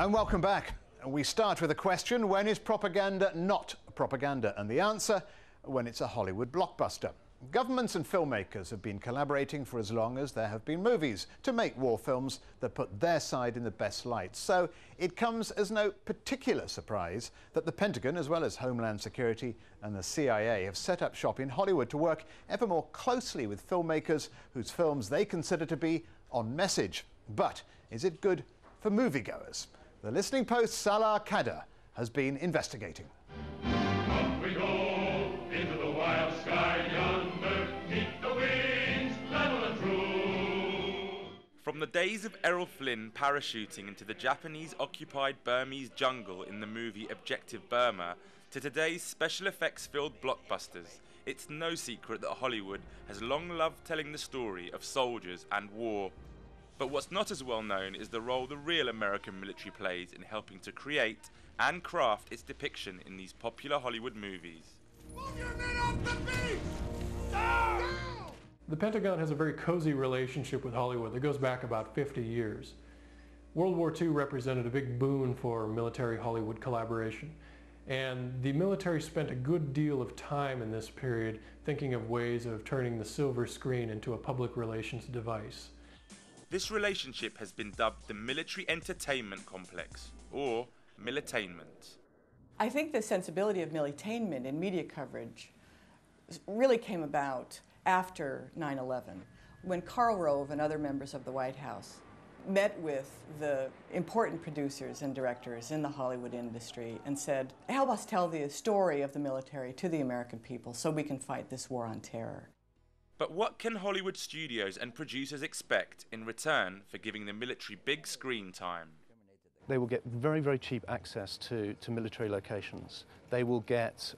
And welcome back. We start with a question: when is propaganda not propaganda? And the answer: when it's a Hollywood blockbuster. Governments and filmmakers have been collaborating for as long as there have been movies to make war films that put their side in the best light. So it comes as no particular surprise that the Pentagon, as well as Homeland Security and the CIA, have set up shop in Hollywood to work ever more closely with filmmakers whose films they consider to be on message. But is it good for moviegoers? The Listening Post's Salah Kader has been investigating. Up we go into the wild sky yonder, keep the wings level and true. From the days of Errol Flynn parachuting into the Japanese-occupied Burmese jungle in the movie Objective Burma, to today's special effects-filled blockbusters, it's no secret that Hollywood has long loved telling the story of soldiers and war. But what's not as well known is the role the real American military plays in helping to create and craft its depiction in these popular Hollywood movies. Move your men off the beach! Down! The Pentagon has a very cozy relationship with Hollywood that goes back about 50 years. World War II represented a big boon for military Hollywood collaboration, and the military spent a good deal of time in this period thinking of ways of turning the silver screen into a public relations device. This relationship has been dubbed the Military Entertainment Complex, or militainment. I think the sensibility of militainment in media coverage really came about after 9/11, when Karl Rove and other members of the White House met with the important producers and directors in the Hollywood industry and said, help us tell the story of the military to the American people so we can fight this war on terror. But what can Hollywood studios and producers expect in return for giving the military big screen time? They will get very, very cheap access to military locations. They will get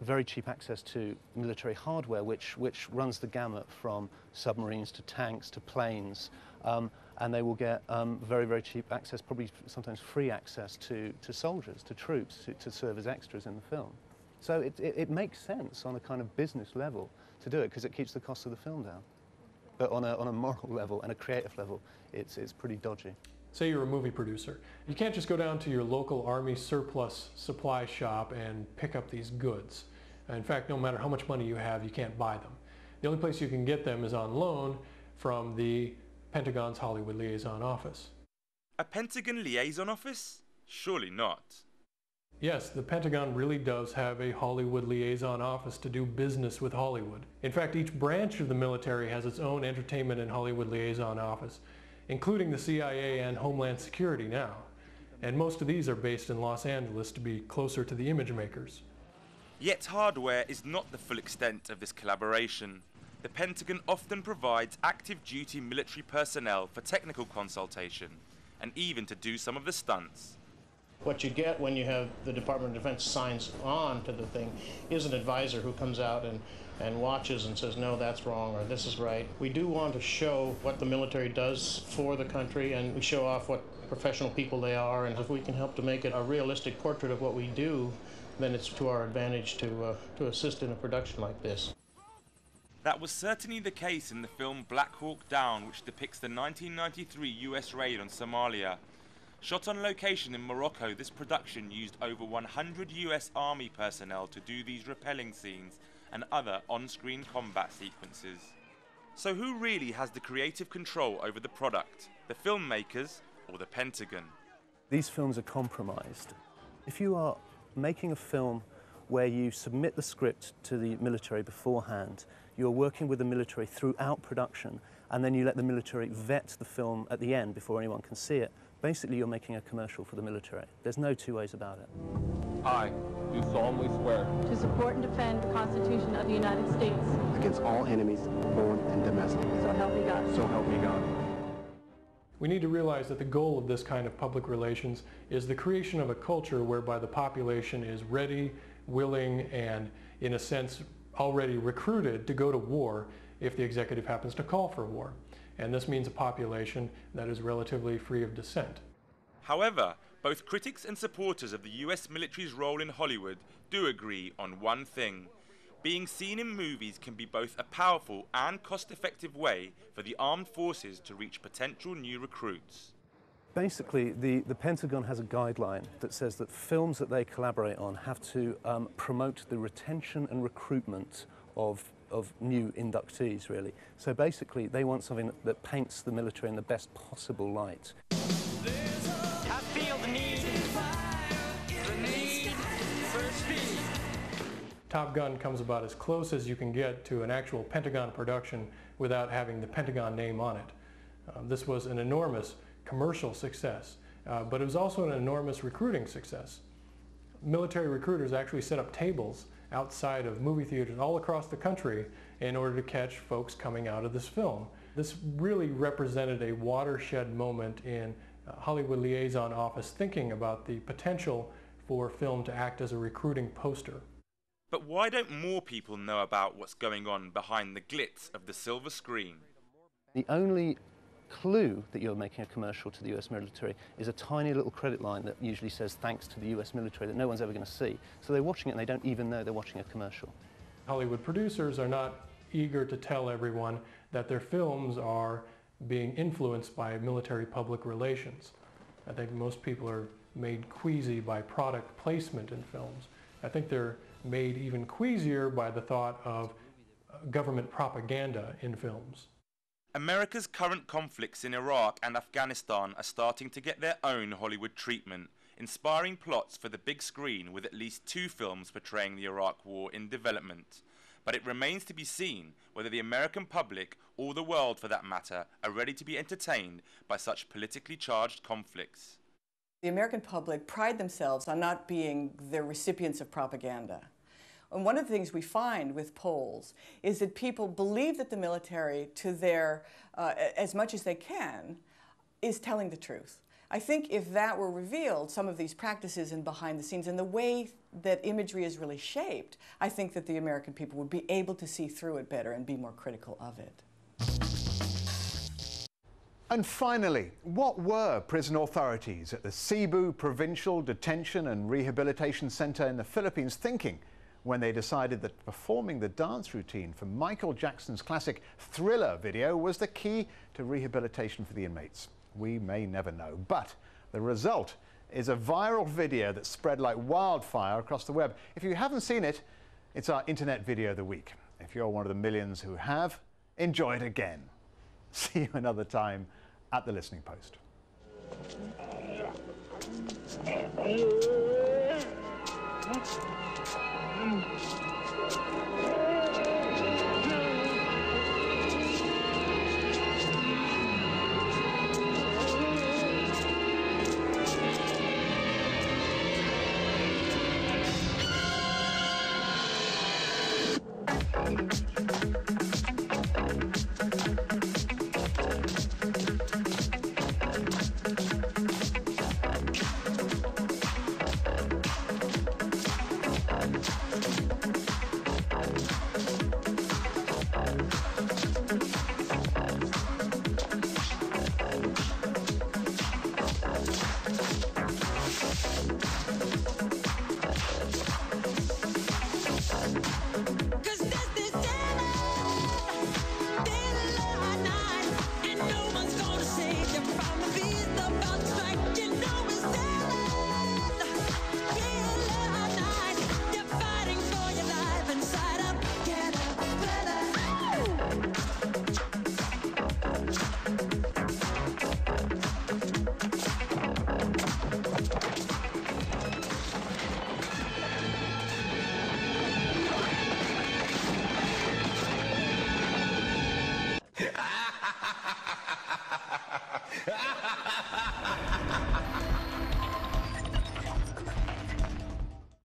very cheap access to military hardware, which runs the gamut from submarines to tanks to planes. And they will get very, very cheap access, probably sometimes free access to soldiers, to troops, to serve as extras in the film. So it makes sense on a kind of business level to do it, because it keeps the cost of the film down. But on a moral level and a creative level, it's pretty dodgy. Say you're a movie producer. You can't just go down to your local Army surplus supply shop and pick up these goods. In fact, no matter how much money you have, you can't buy them. The only place you can get them is on loan from the Pentagon's Hollywood Liaison Office. A Pentagon Liaison Office? Surely not. Yes, the Pentagon really does have a Hollywood Liaison Office to do business with Hollywood. In fact, each branch of the military has its own entertainment and Hollywood Liaison Office, including the CIA and Homeland Security now. And most of these are based in Los Angeles to be closer to the image makers. Yet hardware is not the full extent of this collaboration. The Pentagon often provides active duty military personnel for technical consultation, and even to do some of the stunts. What you get when you have the Department of Defense signs on to the thing is an advisor who comes out and watches and says, no, that's wrong, or this is right. We do want to show what the military does for the country, and we show off what professional people they are, and if we can help to make it a realistic portrait of what we do, then it's to our advantage to assist in a production like this. That was certainly the case in the film Black Hawk Down, which depicts the 1993 US raid on Somalia. Shot on location in Morocco, this production used over 100 US Army personnel to do these repelling scenes and other on-screen combat sequences. So who really has the creative control over the product? The filmmakers or the Pentagon? These films are compromised. If you are making a film where you submit the script to the military beforehand, you're working with the military throughout production, and then you let the military vet the film at the end before anyone can see it, basically you're making a commercial for the military. There's no two ways about it. I do solemnly swear to support and defend the Constitution of the United States against all enemies, foreign and domestic. So help me God. So help me God. We need to realize that the goal of this kind of public relations is the creation of a culture whereby the population is ready, willing, and in a sense already recruited to go to war if the executive happens to call for war. And this means a population that is relatively free of dissent. However, both critics and supporters of the US military's role in Hollywood do agree on one thing. Being seen in movies can be both a powerful and cost-effective way for the armed forces to reach potential new recruits. Basically, the Pentagon has a guideline that says that films that they collaborate on have to promote the retention and recruitment of new inductees, really. So basically, they want something that paints the military in the best possible light. I feel the need for speed. Top Gun comes about as close as you can get to an actual Pentagon production without having the Pentagon name on it. This was an enormous commercial success, but it was also an enormous recruiting success. Military recruiters actually set up tables outside of movie theaters all across the country in order to catch folks coming out of this film. This really represented a watershed moment in Hollywood liaison office thinking about the potential for film to act as a recruiting poster. But why don't more people know about what's going on behind the glitz of the silver screen? The only clue that you're making a commercial to the US military is a tiny little credit line that usually says thanks to the US military that no one's ever going to see. So they're watching it and they don't even know they're watching a commercial. Hollywood producers are not eager to tell everyone that their films are being influenced by military public relations. I think most people are made queasy by product placement in films. I think they're made even queasier by the thought of government propaganda in films. America's current conflicts in Iraq and Afghanistan are starting to get their own Hollywood treatment, inspiring plots for the big screen with at least 2 films portraying the Iraq War in development. But it remains to be seen whether the American public, or the world for that matter, are ready to be entertained by such politically charged conflicts. The American public pride themselves on not being the recipients of propaganda. And one of the things we find with polls is that people believe that the military, to their, as much as they can, is telling the truth. I think if that were revealed, some of these practices and behind the scenes and the way that imagery is really shaped, I think that the American people would be able to see through it better and be more critical of it. And finally, what were prison authorities at the Cebu Provincial Detention and Rehabilitation Center in the Philippines thinking when they decided that performing the dance routine for Michael Jackson's classic Thriller video was the key to rehabilitation for the inmates? We may never know, but the result is a viral video that spread like wildfire across the web. If you haven't seen it, it's our Internet Video of the Week. If you're one of the millions who have, enjoy it again. See you another time at the Listening Post. Ha ha ha ha ha!